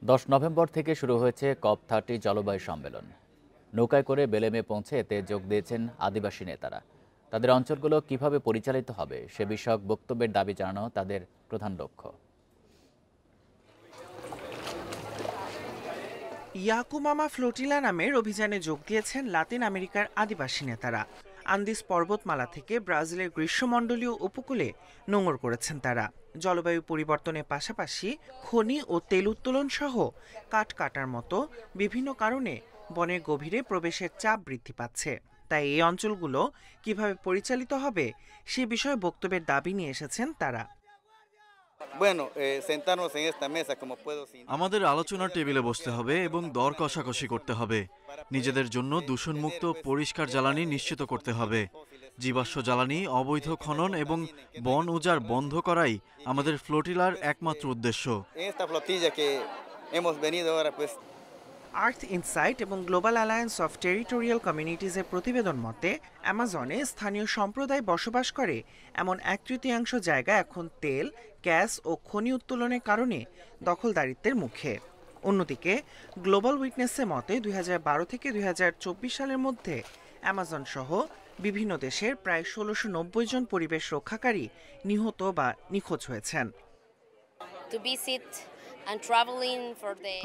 10 November থেকে শুরু হয়েছে COP30 জলবায়ু সম্মেলন। নৌকায় করে বেলেমে পৌঁছে এতে যোগ দিয়েছেন আদিবাসী নেতারা। তাদের অঞ্চলগুলো কিভাবে পরিচালিত হবে সে বিষয়ক বক্তব্যের দাবি জানানো তাদের প্রধান লক্ষ্য। ইয়াকুমামা ফ্লোটিলা নামের অভিযানে যোগ দিয়েছেন লাতিন আমেরিকার আদিবাসী নেতারা। আন্দিস পর্বতমালা থেকে ব্রাজিলের গ্রীষ্মমণ্ডলীয় উপকূলে নোঙর করেছেন তারা। জলবায়ু পরিবর্তনের পাশাপাশি খনি ও তেল উত্তোলন সহ কাঠ কাটার মতো বিভিন্ন কারণে বনের গভীরে প্রবেশের চাপ বৃদ্ধি পাচ্ছে। তাই এই অঞ্চলগুলো কিভাবে পরিচালিত হবে সে বিষয়ে বক্তব্যের দাবি নিয়ে এসেছেন তারা। আমাদের আলোচনার টেবিলে বসতে হবে এবং দর কষাকষি করতে হবে। নিজেদের জন্য দূষণমুক্ত পরিষ্কার জ্বালানি নিশ্চিত করতে হবে। জীবাশ্ম জ্বালানি, অবৈধ খনন এবং বন উজাড় বন্ধ করাই আমাদের ফ্লোটিলার একমাত্র উদ্দেশ্য। আর্থ ইনসাইট এবং গ্লোবাল অ্যালায়েন্স অফ টেরিটোরিয়াল কমিউনিটিজের প্রতিবেদন মতে অ্যামাজনে স্থানীয় সম্প্রদায় বসবাস করে এমন 1/3 জায়গা এখন তেল, গ্যাস ও খনি উত্তোলনের কারণে দখলদারিত্বের মুখে। অন্যদিকে গ্লোবাল উইটনেসের মতে 2012 থেকে 2024 সালের মধ্যে অ্যামাজন সহ বিভিন্ন দেশের প্রায় 1690 জন পরিবেশ রক্ষাকারী নিহত বা নিখোঁজ হয়েছেন।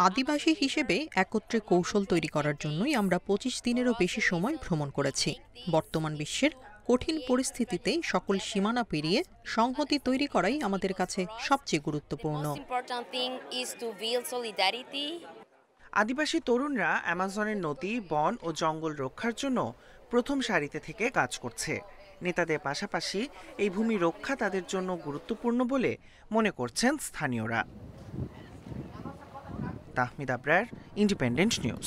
আদিবাসী হিসেবে একত্রে কৌশল তৈরি করার জন্যই আমরা 25 দিনেরও বেশি সময় ভ্রমণ করেছি। বর্তমান বিশ্বের কঠিন পরিস্থিতিতে সকল সীমানা পেরিয়ে সংহতি তৈরি করাই আমাদের কাছে সবচেয়ে গুরুত্বপূর্ণ। আদিবাসী তরুণরা অ্যামাজনের নদী, বন ও জঙ্গল রক্ষার জন্য প্রথম সারিতে থেকে কাজ করছে। নেতাদের পাশাপাশি এই ভূমি রক্ষা তাদের জন্য গুরুত্বপূর্ণ বলে মনে করছেন স্থানীয়রা। Tahmid Abrar, independent news.